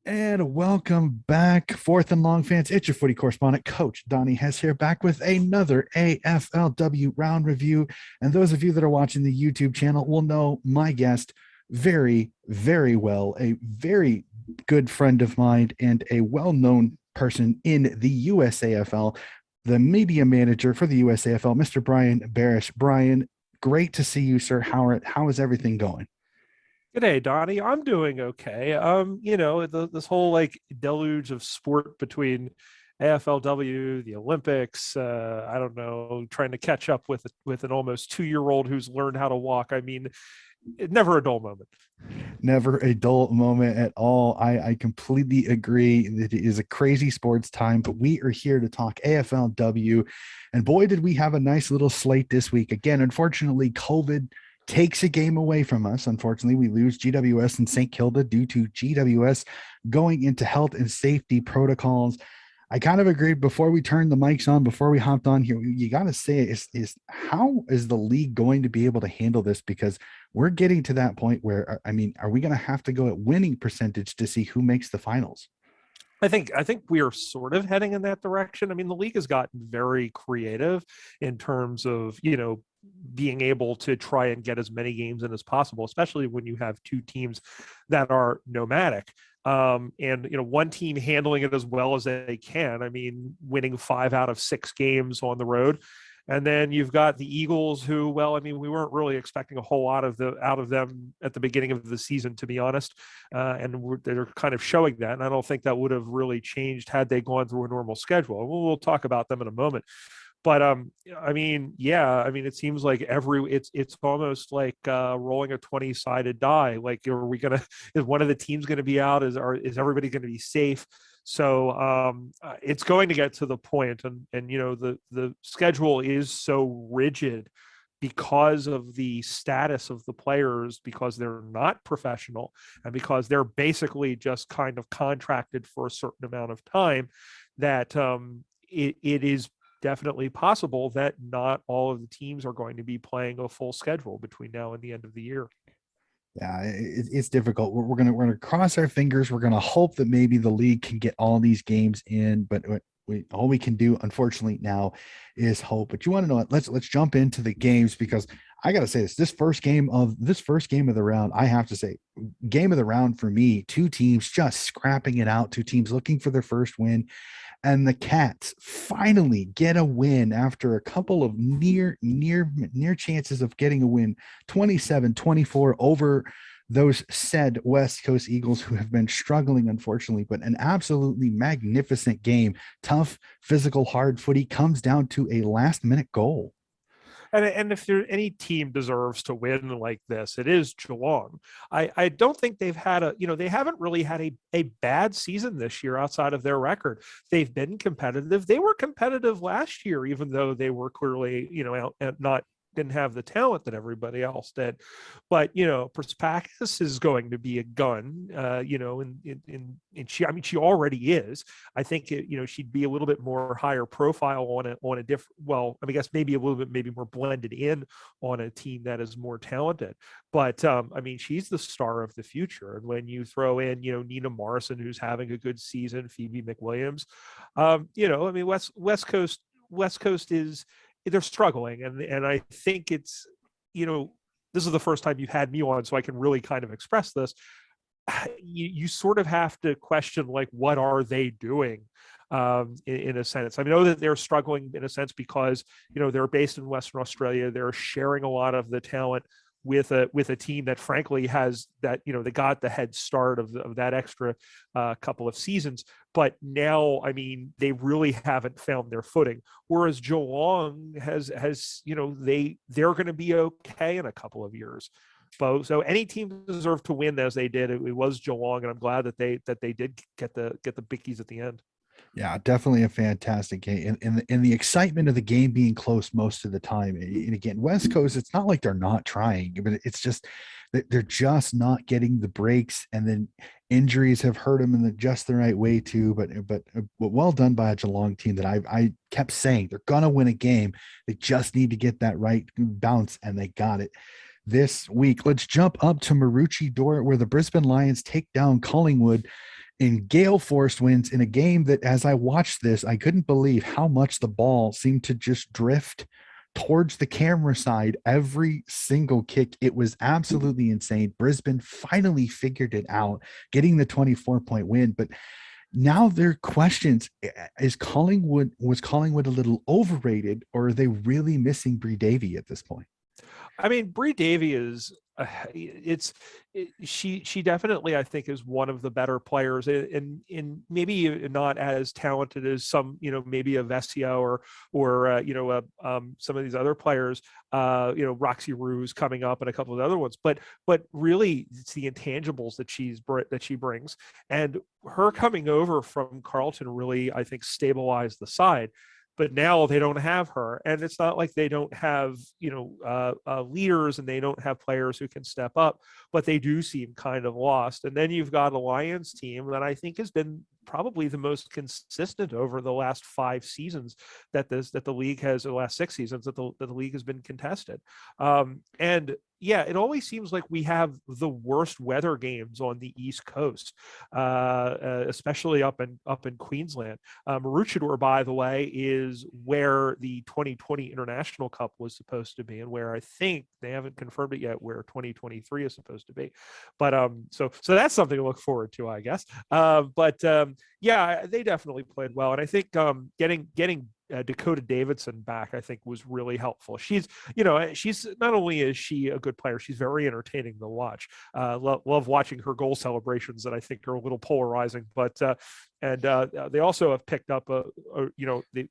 And welcome back, fourth and long fans. It's your footy correspondent, Coach Donnie Hess here, back with another AFLW round review. And those of you that are watching the YouTube channel will know my guest very, very well. A very good friend of mine and a well-known person in the USAFL, the media manager for the USAFL, Mr. Brian Barish. Brian, great to see you, sir. How is everything going? Good day, Donnie. I'm doing okay. This whole like deluge of sport between AFLW, the Olympics, I don't know, trying to catch up with an almost 2-year-old who's learned how to walk. I mean, never a dull moment. Never a dull moment at all. I completely agree. It is a crazy sports time, but we are here to talk AFLW. And boy, did we have a nice little slate this week. Again, unfortunately, COVID takes a game away from us. Unfortunately, we lose GWS and St. Kilda due to GWS going into health and safety protocols. I kind of agreed before we turned the mics on, before we hopped on here. You got to say, is how is the league going to be able to handle this? Because we're getting to that point where, I mean, are we going to have to go at winning percentage to see who makes the finals? I think we are sort of heading in that direction. I mean, the league has gotten very creative in terms of, being able to try and get as many games in as possible, especially when you have two teams that are nomadic. And one team handling it as well as they can. I mean, winning 5 out of 6 games on the road. And then you've got the Eagles, who, well, I mean, we weren't really expecting a whole lot out of them at the beginning of the season, to be honest. They're kind of showing that, and I don't think that would have really changed had they gone through a normal schedule. We'll talk about them in a moment. But I mean, yeah, I mean, it seems like it's almost like rolling a 20-sided die. Like, are we gonna is one of the teams going to be out? Is everybody going to be safe? So it's going to get to the point, and the schedule is so rigid because of the status of the players, because they're not professional, and because they're basically just kind of contracted for a certain amount of time, that it is definitely possible that not all of the teams are going to be playing a full schedule between now and the end of the year. Yeah, it's difficult. We're gonna cross our fingers. We're gonna hope that maybe the league can get all these games in, but all we can do, unfortunately, now is hope. But you want to know what? Let's jump into the games, because I gotta say this first game of the round, I have to say, game of the round for me. Two teams just scrapping it out. Two teams looking for their first win, and the Cats finally get a win after a couple of near chances of getting a win. 27-24 over those said West Coast Eagles, who have been struggling, unfortunately, but an absolutely magnificent game. Tough, physical, hard footy comes down to a last minute goal. And if there any team deserves to win like this, it is Geelong. I don't think they've had they haven't really had a bad season this year outside of their record. They've been competitive. They were competitive last year, even though they were clearly, not didn't have the talent that everybody else did. But Perspakis is going to be a gun. And she already is. I think she'd be a little bit more higher profile on a different. Well, I mean, I guess maybe a little bit maybe more blended in on a team that is more talented. But I mean, she's the star of the future. And when you throw in Nina Morrison, who's having a good season, Phoebe McWilliams, I mean, West Coast is, they're struggling, and I think it's this is the first time you've had me on, so I can really kind of express this. You sort of have to question, like, what are they doing, in a sense. I know that they're struggling in a sense because they're based in Western Australia. They're sharing a lot of the talent with a team that frankly has that they got the head start of that extra couple of seasons, but now, I mean, they really haven't found their footing, whereas Geelong has they're going to be okay in a couple of years. So any team deserved to win as they did. It was Geelong, and I'm glad that they did get the bickies at the end. Yeah, definitely a fantastic game. And the excitement of the game being close most of the time. And again, West Coast, it's not like they're not trying, but it's just that they're just not getting the breaks. And then injuries have hurt them in just the right way too. But well done by a Geelong team that I kept saying they're gonna win a game. They just need to get that right bounce, and they got it this week. Let's jump up to Maroochydore, where the Brisbane Lions take down Collingwood. in gale force winds in a game that, as I watched this, I couldn't believe how much the ball seemed to just drift towards the camera side every single kick. It was absolutely insane. Brisbane finally figured it out, getting the 24-point win. But now there are questions. Was Collingwood a little overrated, or are they really missing Bree Davy at this point? I mean, Bree Davy is she definitely, I think, is one of the better players, in maybe not as talented as some, maybe a Vessia or some of these other players, Roxy Ruse coming up and a couple of other ones, but really it's the intangibles that she brings, and her coming over from Carlton really, I think, stabilized the side. But now they don't have her, and it's not like they don't have leaders and they don't have players who can step up, but they do seem kind of lost. And then you've got a Lions team that I think has been probably the most consistent over the last 5 seasons that the league has, the last 6 seasons that the league has been contested. And yeah, it always seems like we have the worst weather games on the East Coast, especially up in Queensland. Maroochydore, by the way, is where the 2020 International Cup was supposed to be, and where I think they haven't confirmed it yet where 2023 is supposed to be. But so that's something to look forward to, I guess. Yeah, they definitely played well, and I think getting Dakota Davidson back, I think, was really helpful. She's not only is she a good player, she's very entertaining to watch. Love watching her goal celebrations that I think are a little polarizing, but they also have picked up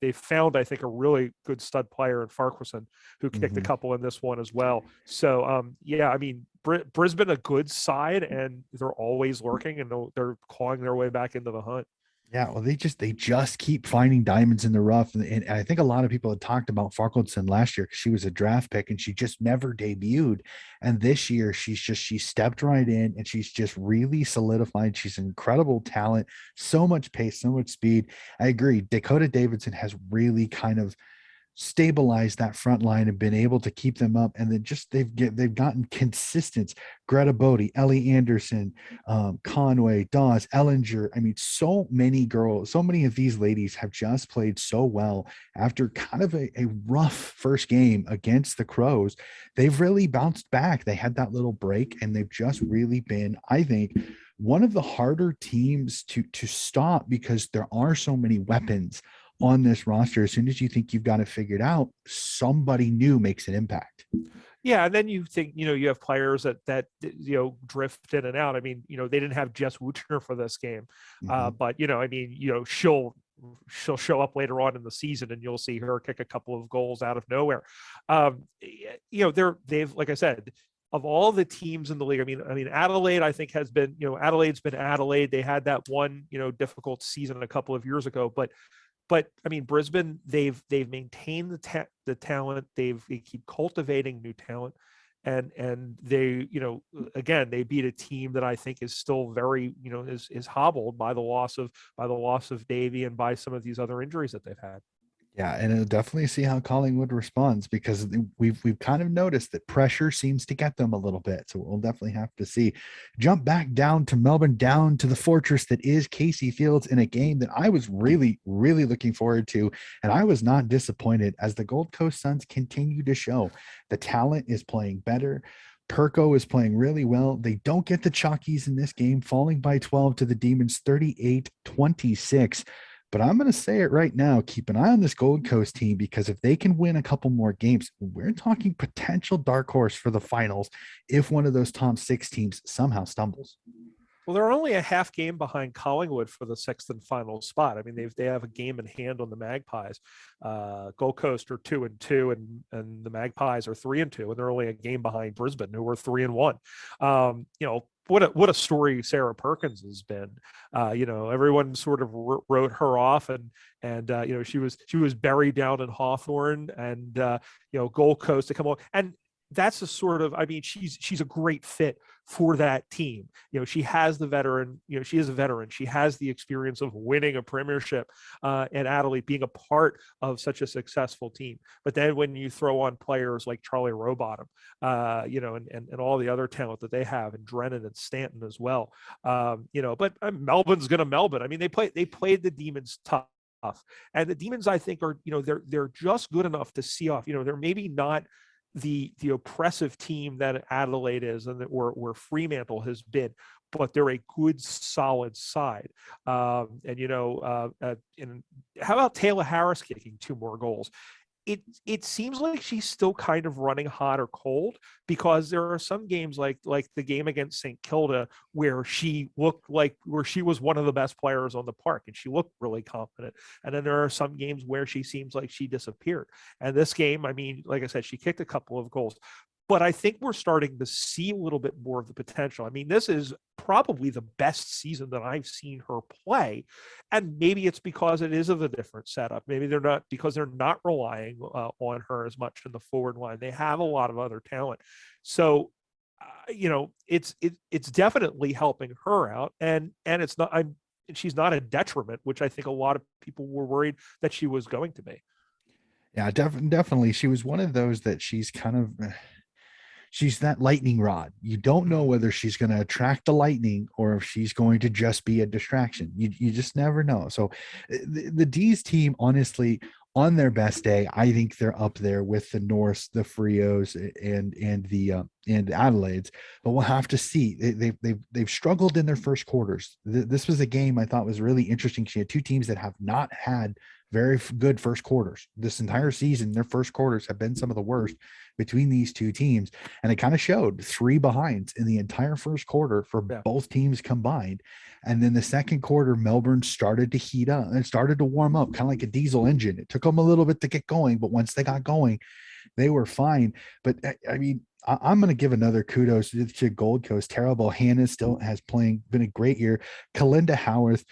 they found, I think, a really good stud player in Farquharson who kicked a couple in this one as well. So yeah, I mean, Brisbane a good side, and they're always lurking, and they're clawing their way back into the hunt. Yeah, well, they just keep finding diamonds in the rough, and I think a lot of people had talked about Farquharson last year because she was a draft pick and she just never debuted. And this year, she stepped right in and she's just really solidified. She's an incredible talent, so much pace, so much speed. I agree. Dakota Davidson has really kind of stabilized that front line and been able to keep them up. And then just they've gotten consistent. Greta Bodie, Ellie Anderson, Conway, Dawes, Ellinger. I mean, so many girls, so many of these ladies have just played so well after kind of a rough first game against the Crows. They've really bounced back. They had that little break, and they've just really been, I think, one of the harder teams to stop because there are so many weapons on this roster. As soon as you think you've got it figured out, somebody new makes an impact. Yeah, and then you think, you have players that drift in and out. I mean, they didn't have Jess Wuchner for this game, but I mean, she'll show up later on in the season, and you'll see her kick a couple of goals out of nowhere. They've, like I said, of all the teams in the league, I mean, Adelaide, I think, has been, Adelaide's been Adelaide. They had that one, difficult season a couple of years ago, but I mean, Brisbane, they've maintained the talent. They keep cultivating new talent, and they, again, they beat a team that I think is still very, is hobbled by the loss of Davy and by some of these other injuries that they've had. Yeah, and it'll definitely see how Collingwood responds, because we've kind of noticed that pressure seems to get them a little bit. So we'll definitely have to see. Jump back down to Melbourne, down to the fortress that is Casey Fields, in a game that I was really, really looking forward to, and I was not disappointed as the Gold Coast Suns continue to show the talent is playing better. Perko is playing really well. They don't get the Chalkies in this game, falling by 12 to the Demons, 38-26. But I'm going to say it right now. Keep an eye on this Gold Coast team, because if they can win a couple more games, we're talking potential dark horse for the finals if one of those top 6 teams somehow stumbles. Well, they're only a half game behind Collingwood for the 6th and final spot. I mean, they have a game in hand on the Magpies. Gold Coast are 2-2, and the Magpies are 3-2, and they're only a game behind Brisbane, who are 3-1. What a story Sarah Perkins has been. Everyone sort of wrote her off, and she was buried down in Hawthorn, and Gold Coast to come on. And that's a sort of, I mean, she's a great fit for that team. She has the veteran, she is a veteran. She has the experience of winning a premiership, and Adelaide being a part of such a successful team. But then when you throw on players like Charlie Rowbottom, and all the other talent that they have, and Drennan and Stanton as well, but Melbourne's going to Melbourne. I mean, they played the Demons tough. And the Demons, I think, are, they're just good enough to see off. They're maybe not the oppressive team that Adelaide is, and that where Fremantle has been, but they're a good solid side. And how about Taylor Harris kicking 2 more goals? It seems like she's still kind of running hot or cold, because there are some games like the game against St. Kilda where she was one of the best players on the park and she looked really confident. And then there are some games where she seems like she disappeared. And this game, I mean, like I said, she kicked a couple of goals. But I think we're starting to see a little bit more of the potential. I mean, this is probably the best season that I've seen her play. And maybe it's because it is of a different setup. Maybe they're not relying on her as much in the forward line. They have a lot of other talent. So, it's definitely helping her out. And it's not, she's not a detriment, which I think a lot of people were worried that she was going to be. Yeah, definitely. She was one of those that she's that lightning rod. You don't know whether she's going to attract the lightning or if she's going to just be a distraction. You just never know. So the D's team, honestly, on their best day, I think they're up there with the Norse, the Frios, and Adelaide's. But we'll have to see. They've struggled in their first quarters. This was a game I thought was really interesting. She had 2 teams that have not had very good first quarters this entire season. Their first quarters have been some of the worst between these 2 teams, and it kind of showed 3 behinds in the entire first quarter for both teams combined. And then the second quarter, Melbourne started to heat up and started to warm up, kind of like a diesel engine. It took them a little bit to get going, but once they got going, they were fine. But I mean, I'm going to give another kudos to Gold Coast. Tara Bohanna still has been a great year. Kalinda Howarth,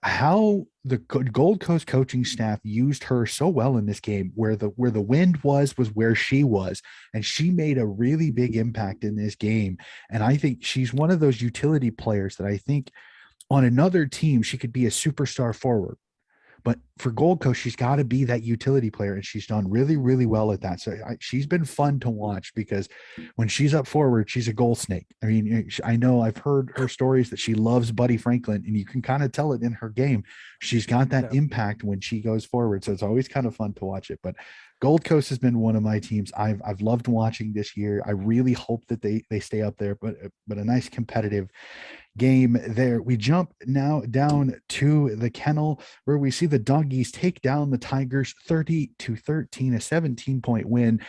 how the Gold Coast coaching staff used her so well in this game, where the wind was where she was, and she made a really big impact in this game. And I think she's one of those utility players that I think on another team she could be a superstar forward. But for Gold Coast, she's got to be that utility player, and she's done really, really well at that. So she's been fun to watch, because when she's up forward, she's a goal snake. I mean, I know I've heard her stories that she loves Buddy Franklin, and you can kind of tell it in her game. She's got that impact when she goes forward. So it's always kind of fun to watch it. But Gold Coast has been one of my teams I've loved watching this year. I really hope that they stay up there, but a nice competitive game there. We jump now down to the Kennel, where we see the Doggies take down the Tigers 30-13, a 17-point win.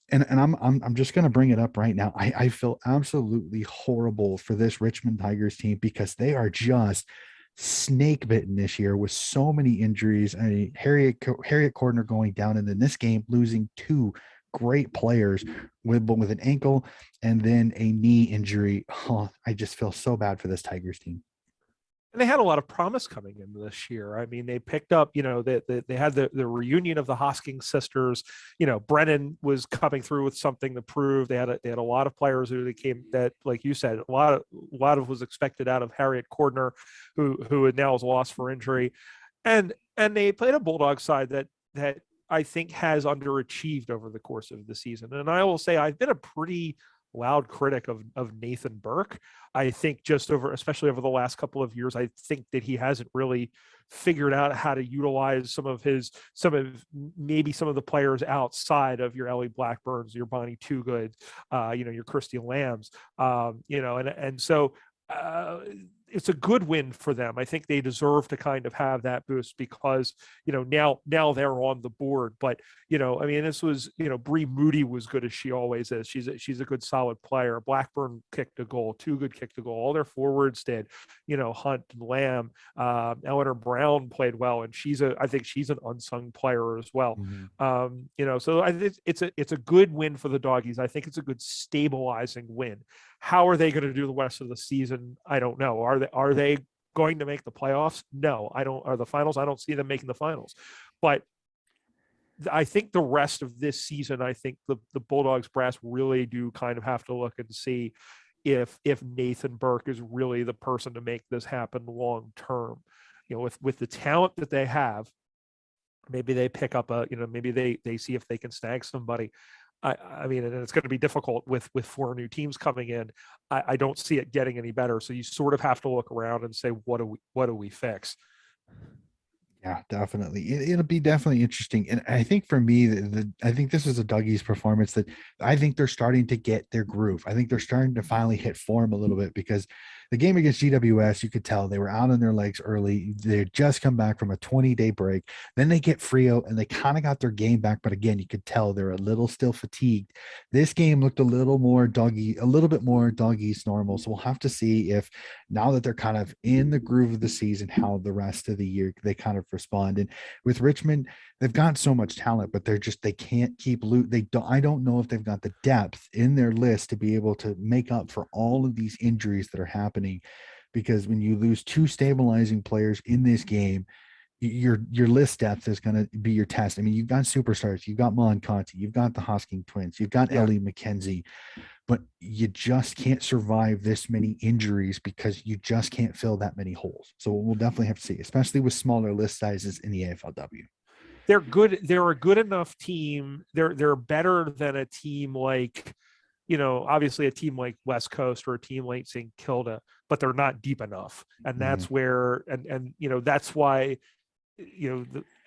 And I'm just going to bring it up right now. I feel absolutely horrible for this Richmond Tigers team, because they are just snake bitten this year with so many injuries. I mean, Harriet Cordner going down, and then this game losing 2 great players with an ankle and then a knee injury. Oh, I just feel so bad for this Tigers team. And they had a lot of promise coming in this year. I mean, they picked up, they had the reunion of the Hoskins sisters. Brennan was coming through with something to prove. They had a lot of players who came that, like you said, a lot of was expected out of Harriet Cordner, who now is lost for injury, and they played a Bulldog side that I think has underachieved over the course of the season. And I will say I've been a pretty loud critic of Nathan Burke. I think especially over the last couple of years, I think that he hasn't really figured out how to utilize some of the players outside of your Ellie Blackburns, your Bonnie Toogood, your Christy Lambs, so it's a good win for them. I think they deserve to kind of have that boost, because now they're on the board. But I mean, this was Bree Moody was good as she always is. She's a good solid player. Blackburn kicked a goal. Toogood kicked a goal. All their forwards did. Hunt and Lamb. Eleanor Brown played well, and I think she's an unsung player as well. Mm-hmm. So I think it's a good win for the Doggies. I think it's a good stabilizing win. How are they going to do the rest of the season? I don't know. Are they going to make the playoffs? No, I don't. Are the finals? I don't see them making the finals. But I think the rest of this season, I think the Bulldogs brass really do kind of have to look and see if Nathan Burke is really the person to make this happen long term. With the talent that they have, maybe they pick up maybe they see if they can snag somebody. I mean, and it's going to be difficult with 4 new teams coming in. I don't see it getting any better. So you sort of have to look around and say, what do we fix? Yeah, definitely. It'll be definitely interesting. And I think for me, I think this is a Dougie's performance that I think they're starting to get their groove. I think they're starting to finally hit form a little bit, because the game against GWS, you could tell they were out on their legs early. They had just come back from a 20-day break. Then they get Frio and they kind of got their game back. But again, you could tell they're a little still fatigued. This game looked a little bit more Dougie's normal. So we'll have to see if, now that they're kind of in the groove of the season, how the rest of the year they kind of respond. And with Richmond, they've got so much talent, but they can't keep I don't know if they've got the depth in their list to be able to make up for all of these injuries that are happening. Because when you lose 2 stabilizing players in this game, your list depth is going to be your test. I mean, you've got superstars, you've got Mon Conti, you've got the Hosking twins, you've got Ellie McKenzie, but you just can't survive this many injuries because you just can't fill that many holes. So we'll definitely have to see, especially with smaller list sizes in the AFLW. They're good. They're a good enough team. They're better than a team like, obviously a team like West Coast or a team like St. Kilda, but they're not deep enough. And that's where, and that's why,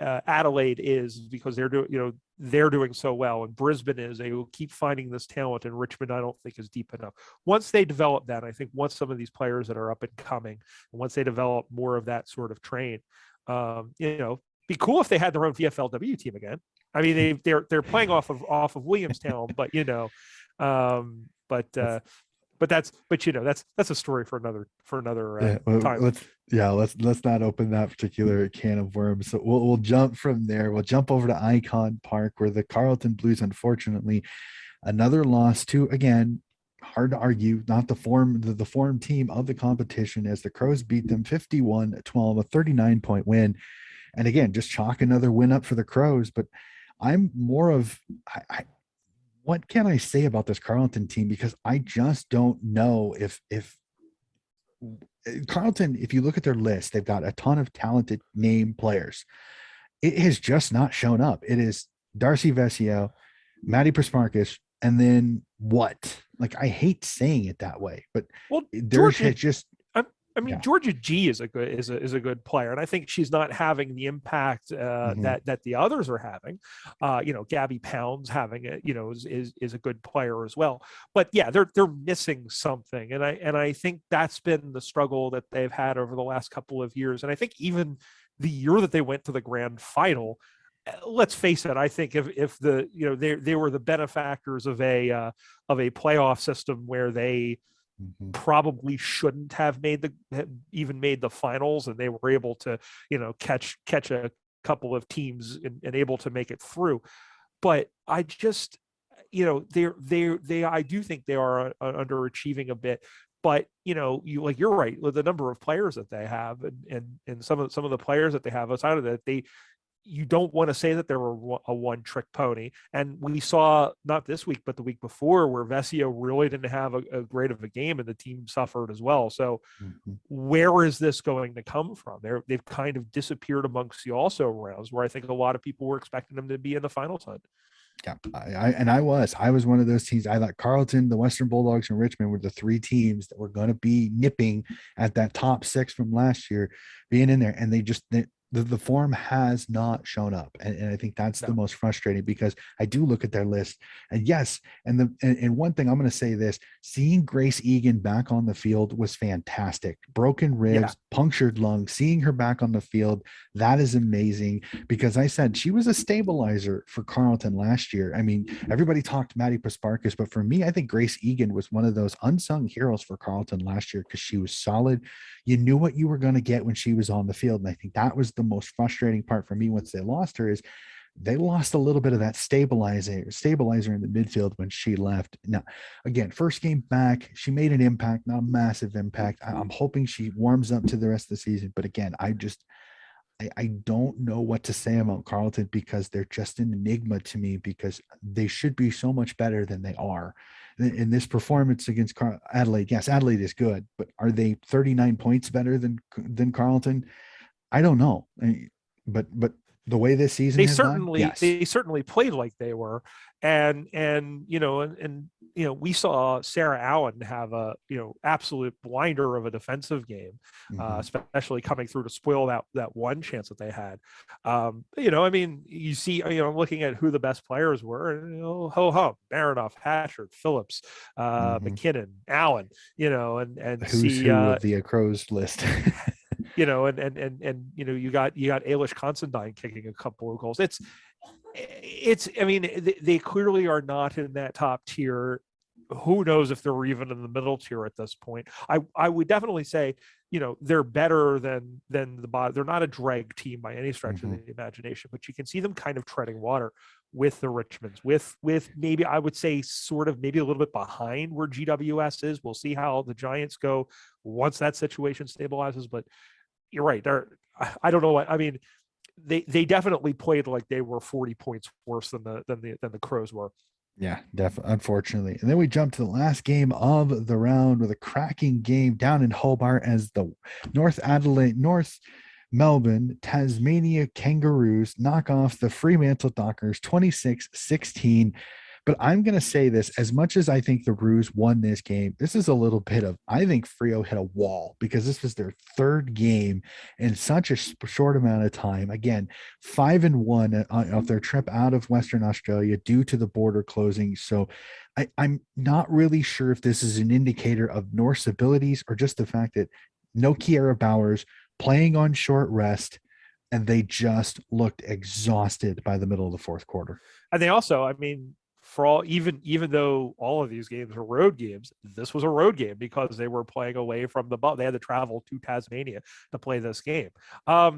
Adelaide is, because they're doing so well, and Brisbane is. They will keep finding this talent, and Richmond, I don't think, is deep enough. Once they develop that, I think once some of these players that are up and coming, and once they develop more of that sort of train, be cool if they had their own VFLW team again. I mean, they're playing off of Williamstown, but that's a story for another time. Let's not open that particular can of worms. So we'll jump from there. We'll jump over to Icon Park, where the Carleton Blues, unfortunately, another loss to, again, hard to argue, not the form team of the competition, as the Crows beat them 51-12, a 39-point win. And again, just chalk another win up for the Crows. But I'm more of, what can I say about this Carleton team? Because I just don't know if Carleton, if you look at their list, they've got a ton of talented name players. It has just not shown up. It is Darcy Vesio, Maddie Prasmarkas, and then what? Like, I hate saying it that way, but there's just. Georgia G is a good player, and I think she's not having the impact that the others are having. Gabby Pounds having it, is a good player as well. But yeah, they're missing something, and I think that's been the struggle that they've had over the last couple of years. And I think even the year that they went to the grand final, let's face it, I think if they were the benefactors of a playoff system where they probably shouldn't have made the finals, and they were able to catch a couple of teams and able to make it through. But I just I do think they are underachieving a bit. But you're right with the number of players that they have, and some of the players that they have outside of that, you don't want to say that they're a one-trick pony. And we saw, not this week, but the week before, where Vesio really didn't have a great of a game, and the team suffered as well. So where is this going to come from? They've kind of disappeared amongst the also rounds, where I think a lot of people were expecting them to be in the finals hunt. Yeah, I was one of those teams. I thought Carleton, the Western Bulldogs, and Richmond were the 3 teams that were going to be nipping at that top 6 from last year, being in there, and the form has not shown up. And I think that's the most frustrating, because I do look at their list, and yes. And one thing I'm going to say this, seeing Grace Egan back on the field was fantastic. Broken ribs, punctured lung, seeing her back on the field, that is amazing, because I said she was a stabilizer for Carleton last year. I mean, everybody talked Maddie Prasparkas, but for me, I think Grace Egan was one of those unsung heroes for Carleton last year, because she was solid. You knew what you were going to get when she was on the field. And I think that was the most frustrating part for me once they lost her, is they lost a little bit of that stabilizer in the midfield when she left. Now, again, first game back, she made an impact, not a massive impact. I'm hoping she warms up to the rest of the season. But again, I don't know what to say about Carleton because they're just an enigma to me because they should be so much better than they are. In this performance against Adelaide, yes, Adelaide is good, but are they 39 points better than Carleton? I don't know. But the way this season they has gone, certainly yes. they certainly played like they were, and we saw Sarah Allen have a absolute blinder of a defensive game, Mm-hmm. especially coming through to spoil that one chance that they had. I mean, you see, looking at who the best players were, and ho hum, Baranoff, Hatchard, Phillips, Mm-hmm. McKinnon, Allen, and Who's see who of the Crows list. you got Ailish Considine kicking a couple of goals. I mean, they clearly are not in that top tier. Who knows if they're even in the middle tier at this point? I would definitely say, they're better than the bottom. They're not a drag team by any stretch of Mm-hmm. the imagination, but you can see them kind of treading water with the Richmonds, with maybe I would say sort of maybe a little bit behind where GWS is. We'll see how the Giants go once that situation stabilizes, but you're right. I don't know what I mean. They definitely played like they were 40 points worse than the Crows were. Yeah, definitely. Unfortunately, and then we jump to the last game of the round with a cracking game down in Hobart as the North Melbourne Tasmania Kangaroos knock off the Fremantle Dockers 26-16. But I'm going to say this, as much as I think the Roos won this game, this is a little bit of, I think Frio hit a wall because this was their third game in such a short amount of time. Again, 5-1 of their trip out of Western Australia due to the border closing. So I'm not really sure if this is an indicator of North's abilities or just the fact that no Kiera Bowers playing on short rest, and they just looked exhausted by the middle of the fourth quarter. And they also, I mean, for all even though all of these games are road games, this was a road game because they were playing away from the bubble. They had to travel to Tasmania to play this game. I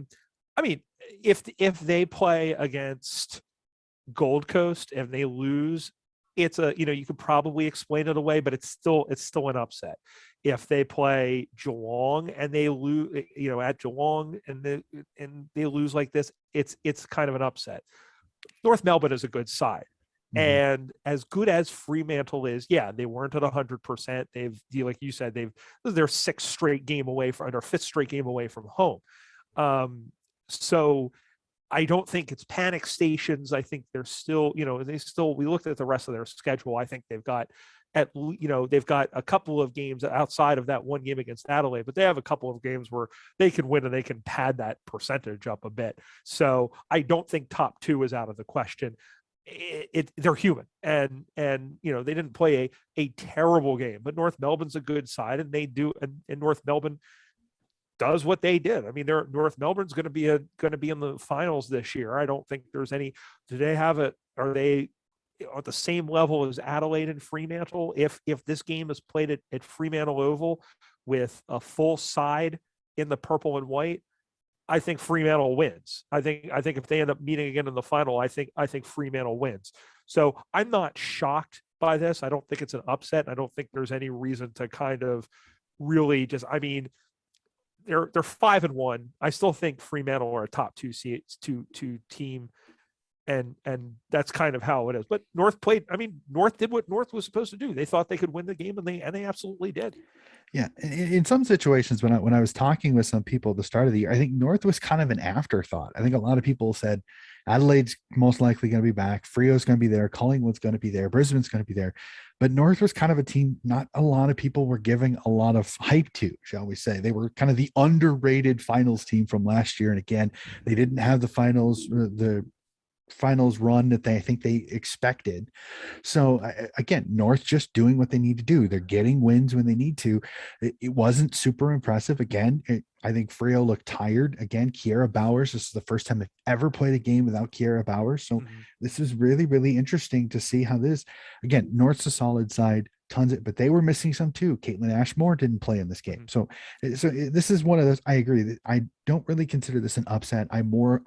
mean, if they play against Gold Coast and they lose, it's you could probably explain it away, but it's still an upset. If they play Geelong and they lose, at Geelong and they lose like this, it's kind of an upset. North Melbourne is a good side. Mm-hmm. And as good as Fremantle is, yeah, they weren't at 100%. Like you said, this is their fifth straight game away from home. So I don't think it's panic stations. I think they're still, we looked at the rest of their schedule. I think they've got a couple of games outside of that one game against Adelaide, but they have a couple of games where they can win and they can pad that percentage up a bit. So I don't think top two is out of the question. They're human, and they didn't play a terrible game, but North Melbourne's a good side, and they do, and North Melbourne does what they did. I mean, North Melbourne's going to be in the finals this year. I don't think there's any. Do they have it? Are they at the same level as Adelaide and Fremantle? If this game is played at Fremantle Oval with a full side in the purple and white, I think Fremantle wins. I think if they end up meeting again in the final, I think Fremantle wins. So I'm not shocked by this. I don't think it's an upset. I don't think there's any reason to kind of really just. I mean, they're 5-1. I still think Fremantle are a top two team, and that's kind of how it is. But North played. I mean, North did what North was supposed to do. They thought they could win the game, and they absolutely did. Yeah, in some situations, when I was talking with some people at the start of the year, I think North was kind of an afterthought. I think a lot of people said Adelaide's most likely going to be back, Frio's going to be there, Collingwood's going to be there, Brisbane's going to be there, but North was kind of a team not a lot of people were giving a lot of hype to, shall we say. They were kind of the underrated finals team from last year, and again, they didn't have the finals run that I think they expected. So again, North just doing what they need to do. They're getting wins when they need to. It wasn't super impressive. Again, I think Frio looked tired. Again, Kiera Bowers, this is the first time they've ever played a game without Kiera Bowers. So this is really, really interesting to see how this, again, North's a solid side, tons of, but they were missing some too. Caitlin Ashmore didn't play in this game. So this is one of those, I agree that I don't really consider this an upset. I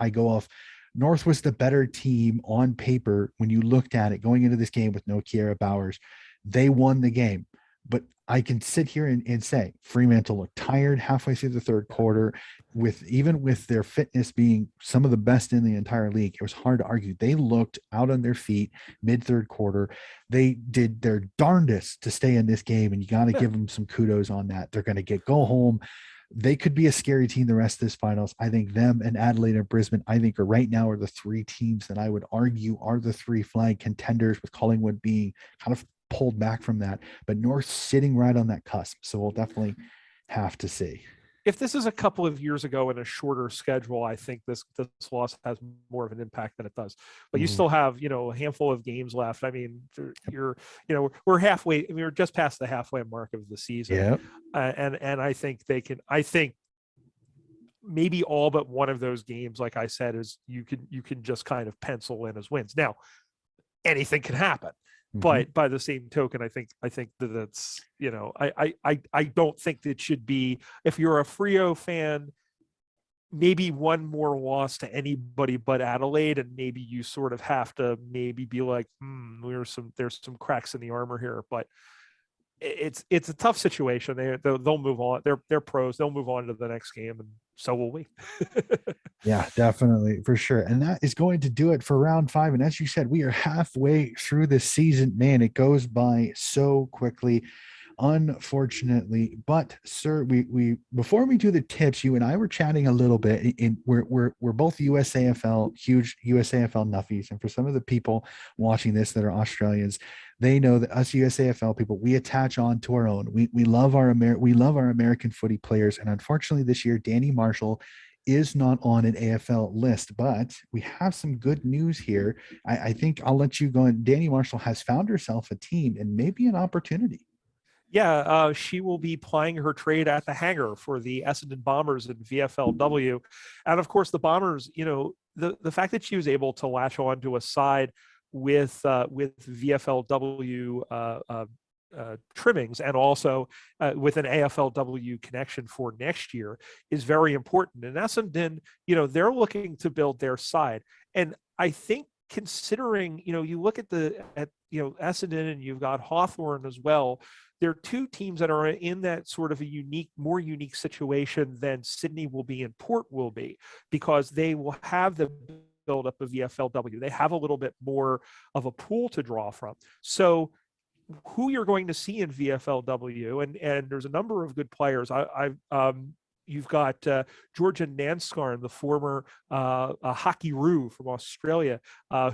go off North was the better team on paper when you looked at it going into this game with no Kiera Bowers. They won the game, But I can sit here and say Fremantle looked tired halfway through the third quarter, with even with their fitness being some of the best in the entire league. It was hard to argue. They looked out on their feet mid third quarter. They did their darndest to stay in this game, and you got to Yeah. give them some kudos on that. They're going to go home. They could be a scary team the rest of this finals. I think them and Adelaide and Brisbane, I think, are right now are the three teams that I would argue are the three flag contenders, with Collingwood being kind of pulled back from that, but North sitting right on that cusp. So we'll definitely have to see. If this is a couple of years ago in a shorter schedule, I think this loss has more of an impact than it does. But you Mhm. still have, a handful of games left. I mean, we're halfway. I mean, we're just past the halfway mark of the season, Yeah. and I think they can. I think maybe all but one of those games, like I said, is you can just kind of pencil in as wins. Now, anything can happen. Mhm. But by the same token, I think that that's, I don't think that should be, if you're a Frio fan, maybe one more loss to anybody but Adelaide, and maybe you sort of have to maybe be like, there's some cracks in the armor here. But it's a tough situation. They'll move on. They're pros. They'll move on to the next game, and so will we. Yeah, definitely, for sure. And that is going to do it for round 5. And as you said, we are halfway through the season. Man, it goes by so quickly, unfortunately. But sir, we before we do the tips, you and I were chatting a little bit. In we're both USAFL, huge USAFL nuffies. And for some of the people watching this that are Australians, they know that us USAFL people, we attach on to our own. We love we love our American footy players. And unfortunately, this year, Danny Marshall is not on an AFL list, but we have some good news here. I think I'll let you go. And Danny Marshall has found herself a team and maybe an opportunity. Yeah, she will be plying her trade at the hangar for the Essendon Bombers in VFLW. And of course, the Bombers, the fact that she was able to latch on to a side with VFLW trimmings, and also with an AFLW connection for next year, is very important. And Essendon, they're looking to build their side. And I think, considering, you look at Essendon, and you've got Hawthorn as well, there are two teams that are in that sort of more unique situation than Sydney will be and Port will be, because they will have the buildup of VFLW. They have a little bit more of a pool to draw from. So who you're going to see in VFLW, and there's a number of good players. You've got Georgia Nanscarn, the former hockey roo from Australia,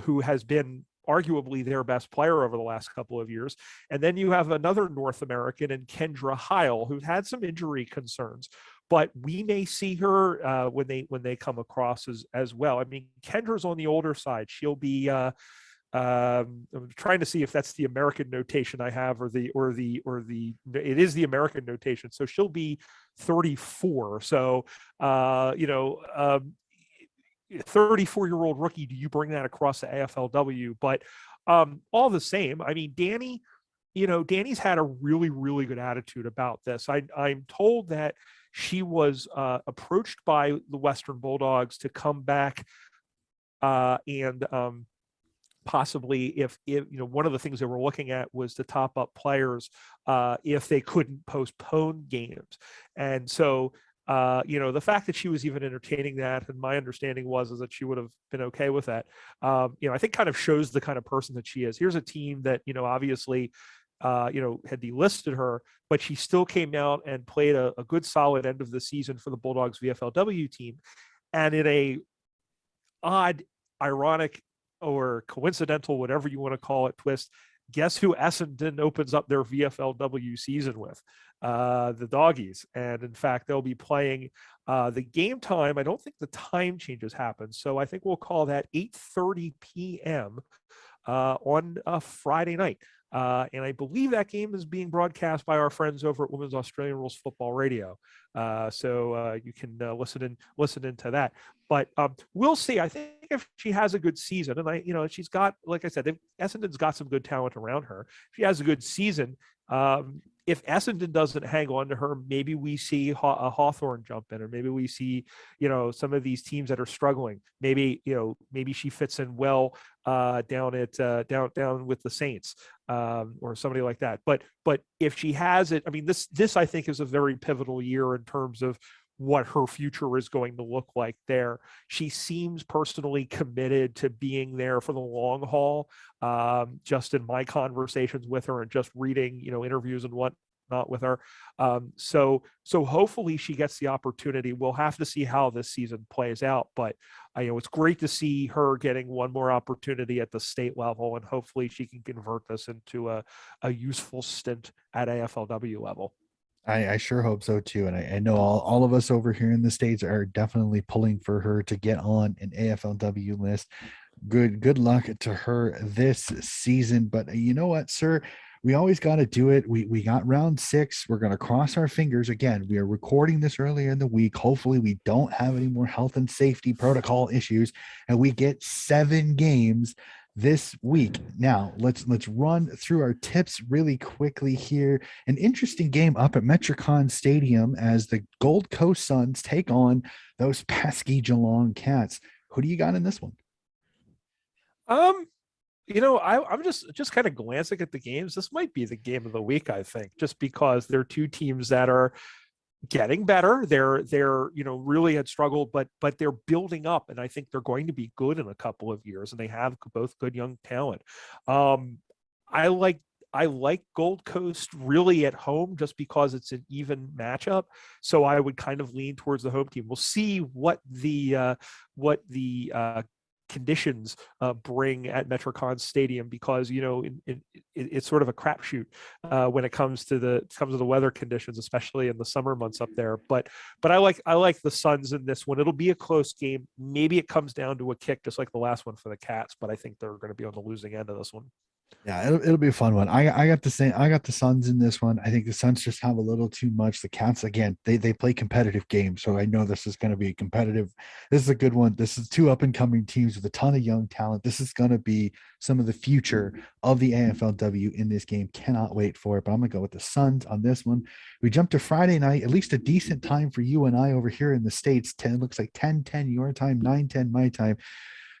who has been arguably their best player over the last couple of years. And then you have another North American in Kendra Heil, who's had some injury concerns, but we may see her when they come across as well. I mean, Kendra's on the older side. She'll be I'm trying to see if that's the American notation I have, or it is the American notation. So she'll be 34. So 34-year-old rookie, do you bring that across the AFLW? But all the same, I mean, Danny's had a really, really good attitude about this. I'm told that she was approached by the Western Bulldogs to come back and possibly, if one of the things they were looking at was to top up players if they couldn't postpone games. And so the fact that she was even entertaining that, and my understanding is that she would have been okay with that, I think kind of shows the kind of person that she is. Here's a team that obviously had delisted her, but she still came out and played a good solid end of the season for the Bulldogs VFLW team. And in a odd, ironic, or coincidental, whatever you want to call it, twist, guess who Essendon opens up their VFLW season with? The Doggies. And in fact, they'll be playing the game time. I don't think the time changes happen, so I think we'll call that 8:30 p.m. On a Friday night. And I believe that game is being broadcast by our friends over at Women's Australian Rules Football Radio. So you can listen into that. But we'll see. I think if she has a good season, and she's got, like I said, Essendon's got some good talent around her. If she has a good season, if Essendon doesn't hang on to her, maybe we see a Hawthorne jump in, or maybe we see, some of these teams that are struggling. Maybe, maybe she fits in well down down with the Saints, or somebody like that. But if she has it, I mean, this I think is a very pivotal year in terms of what her future is going to look like there. She seems personally committed to being there for the long haul. Just in my conversations with her and just reading, interviews and whatnot with her. So hopefully she gets the opportunity. We'll have to see how this season plays out, but it's great to see her getting one more opportunity at the state level, and hopefully she can convert this into a useful stint at AFLW level. I sure hope so too. And I know all of us over here in the States are definitely pulling for her to get on an AFLW list. Good luck to her this season. But you know what, sir? We always got to do it. We got round 6. We're going to cross our fingers. Again, we are recording this earlier in the week. Hopefully we don't have any more health and safety protocol issues, and we get 7 games this week. Now let's run through our tips really quickly here. An interesting game up at Metricon Stadium as the Gold Coast Suns take on those pesky Geelong Cats. Who do you got in this one? I'm just kind of glancing at the games. This might be the game of the week, I think, just because they're two teams that are getting better. They're really had struggled, but they're building up, and I think they're going to be good in a couple of years, and they have both good young talent. I like Gold Coast really at home just because it's an even matchup. So I would kind of lean towards the home team. We'll see what the conditions bring at Metricon Stadium, because it's sort of a crapshoot when it comes to the weather conditions, especially in the summer months up there. But I like the Suns in this one. It'll be a close game. Maybe it comes down to a kick, just like the last one for the Cats. But I think they're going to be on the losing end of this one. Yeah, it'll be a fun one. I got the Suns in this one. I think the Suns just have a little too much. The Cats, again, they play competitive games, so I know this is going to be competitive. This is a good one. This is 2 up and coming teams with a ton of young talent. This is going to be some of the future of the AFLW in this game. Cannot wait for it. But I'm gonna go with the Suns on this one. We jump to Friday night, at least a decent time for you and I over here in the States. 10 looks like 10:10 your time, 9:10 my time.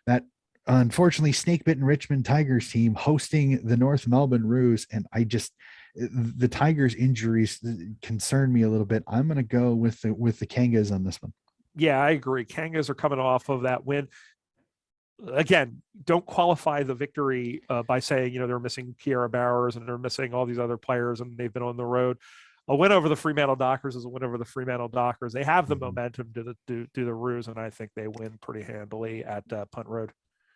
That unfortunately snake bitten Richmond Tigers team hosting the North Melbourne Roos, and the Tigers injuries concern me a little bit. I'm going to go with the Kangas on this one. Yeah, I agree. Kangas are coming off of that win. Again, don't qualify the victory by saying they're missing Kiera Bowers and they're missing all these other players and they've been on the road. A win over the Fremantle Dockers is a win over the Fremantle Dockers. They have the momentum to do the Roos, and I think they win pretty handily at Punt Road.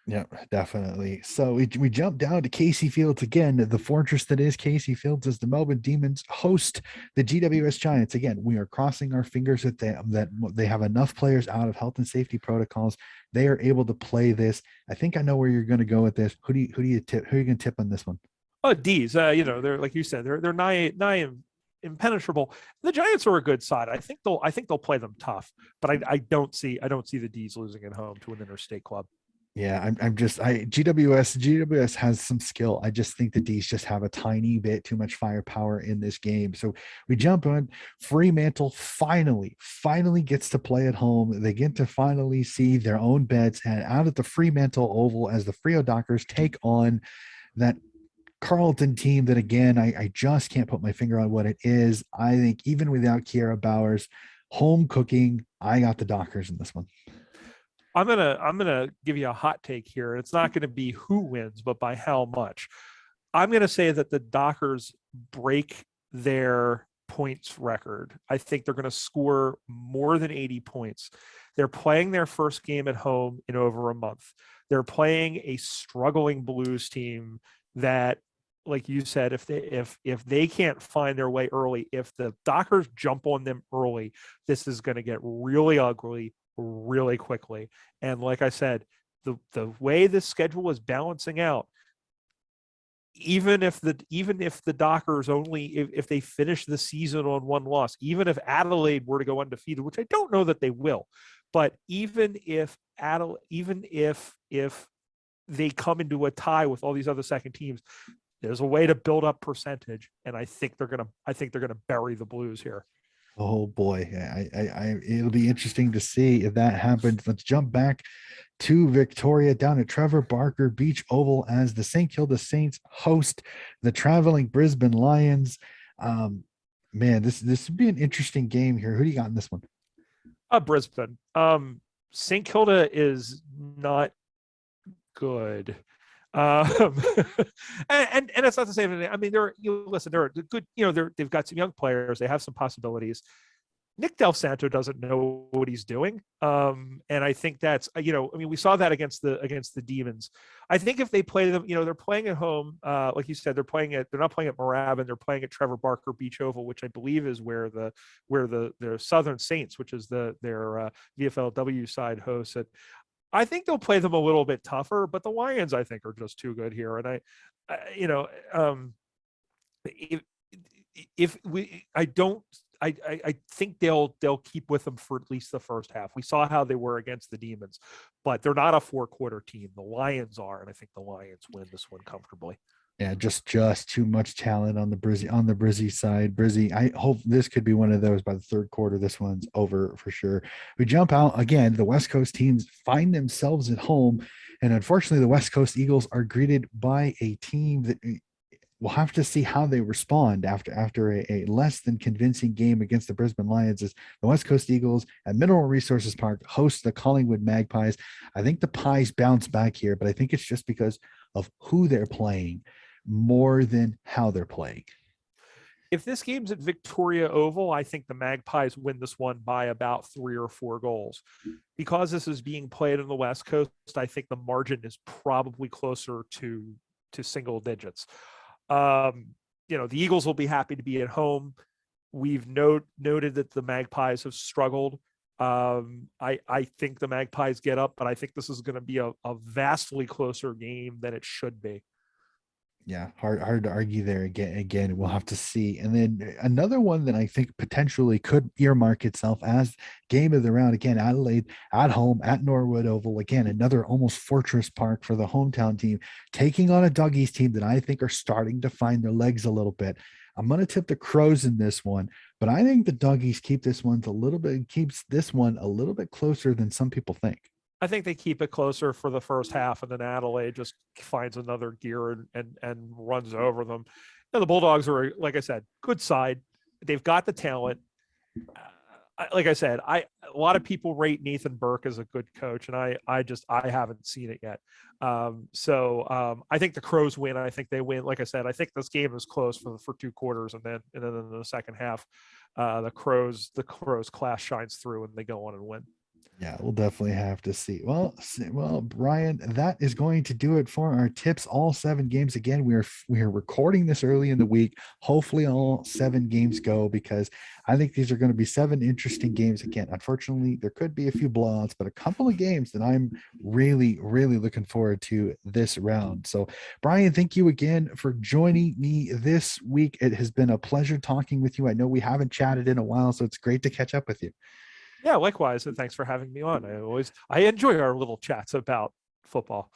Yeah, definitely. So we jump down to Casey Fields again, the fortress that is Casey Fields, as the Melbourne Demons host the GWS Giants. Again, we are crossing our fingers that they have enough players out of health and safety protocols. They are able to play this. I think I know where you're going to go with this. Who do you tip? Who are you going to tip on this one? Oh, D's. They're, like you said, they're nigh impenetrable. The Giants are a good side. I think they'll play them tough, but I don't see the D's losing at home to an interstate club. Yeah, GWS has some skill. I just think the D's just have a tiny bit too much firepower in this game. So we jump on. Fremantle finally gets to play at home. They get to finally see their own beds and out at the Fremantle Oval as the Freo Dockers take on that Carlton team that, again, I just can't put my finger on what it is. I think even without Kiera Bowers, home cooking, I got the Dockers in this one. I'm gonna give you a hot take here. It's not going to be who wins, but by how much. I'm going to say that the Dockers break their points record. I think they're going to score more than 80 points. They're playing their first game at home in over a month. They're playing a struggling Blues team that, like you said, if they can't find their way early, if the Dockers jump on them early, this is going to get really ugly really quickly. And like I said, the way this schedule is balancing out, even if the Dockers only if they finish the season on 1 loss, even if Adelaide were to go undefeated, which I don't know that they will, but even if they come into a tie with all these other second teams, there's a way to build up percentage, and I think they're gonna bury the Blues here. Oh boy, it'll be interesting to see if that happens. Let's jump back to Victoria down at Trevor Barker Beach Oval as the St. Kilda Saints host the traveling Brisbane Lions. Um, Man, this would be an interesting game here. Who do you got in this one? Brisbane. St. Kilda is not good. Um, and it's not the same. I mean, they're good. They've got some young players. They have some possibilities. Nick Del Santo doesn't know what he's doing. And I think that's, I mean, we saw that against the Demons. I think if they play them, they're playing at home. Like you said, they're not playing at Moorabbin, they're playing at Trevor Barker Beach Oval, which I believe is where the Southern Saints, which is their VFLW side, hosts it. I think they'll play them a little bit tougher, but the Lions, I think, are just too good here. And if we, I don't, I think they'll keep with them for at least the first half. We saw how they were against the Demons, but they're not a 4-quarter team. The Lions are, and I think the Lions win this one comfortably. Yeah, just too much talent on the Brizzy side. Brizzy, I hope this could be one of those by the third quarter. This one's over for sure. We jump out again. The West Coast teams find themselves at home, and unfortunately, the West Coast Eagles are greeted by a team that we'll have to see how they respond after a less than convincing game against the Brisbane Lions. As the West Coast Eagles at Mineral Resources Park host the Collingwood Magpies. I think the Pies bounce back here, but I think it's just because of who they're playing more than how they're playing. If this game's at Victoria Oval, I think the Magpies win this one by about 3 or 4 goals. Because this is being played on the West Coast, I think the margin is probably closer to single digits. The Eagles will be happy to be at home. We've noted that the Magpies have struggled. I think the Magpies get up, but I think this is going to be a vastly closer game than it should be. Yeah, hard to argue there. Again, we'll have to see. And then another one that I think potentially could earmark itself as game of the round. Again, Adelaide at home at Norwood Oval. Again, another almost fortress park for the hometown team, taking on a Doggies team that I think are starting to find their legs a little bit. I'm going to tip the Crows in this one, but I think the Doggies keeps this one a little bit closer than some people think. I think they keep it closer for the first half, and then Adelaide just finds another gear and runs over them. And the Bulldogs are, like I said, good side. They've got the talent. Like I said, a lot of people rate Nathan Burke as a good coach, and I haven't seen it yet. I think the Crows win. I think they win. Like I said, I think this game is close for 2 quarters, and then in the second half, the Crows class shines through and they go on and win. Yeah, we'll definitely have to see. Well, Brian, that is going to do it for our tips. All 7 games. Again, we are recording this early in the week. Hopefully, all 7 games go, because I think these are going to be 7 interesting games. Again, unfortunately, there could be a few blowouts, but a couple of games that I'm really, really looking forward to this round. So, Brian, thank you again for joining me this week. It has been a pleasure talking with you. I know we haven't chatted in a while, so it's great to catch up with you. Yeah, likewise, and thanks for having me on. I enjoy our little chats about football,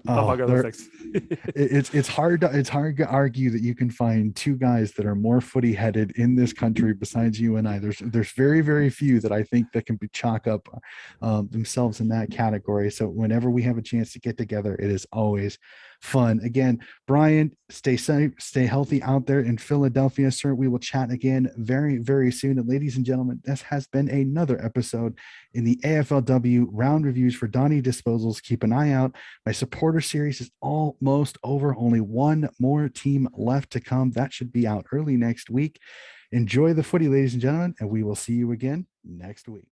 among other things. it's hard to argue that you can find 2 guys that are more footy headed in this country besides you and I. There's very, very few that I think that can be chalk up themselves in that category. So whenever we have a chance to get together, it is always fun. Again, Brian, stay safe, stay healthy out there in Philadelphia, sir. We will chat again very, very soon. And ladies and gentlemen, this has been another episode in the AFLW round reviews for Donnie Disposals. Keep an eye out. My supporter series is almost over. Only one more team left to come. That should be out early next week. Enjoy the footy, ladies and gentlemen, and we will see you again next week.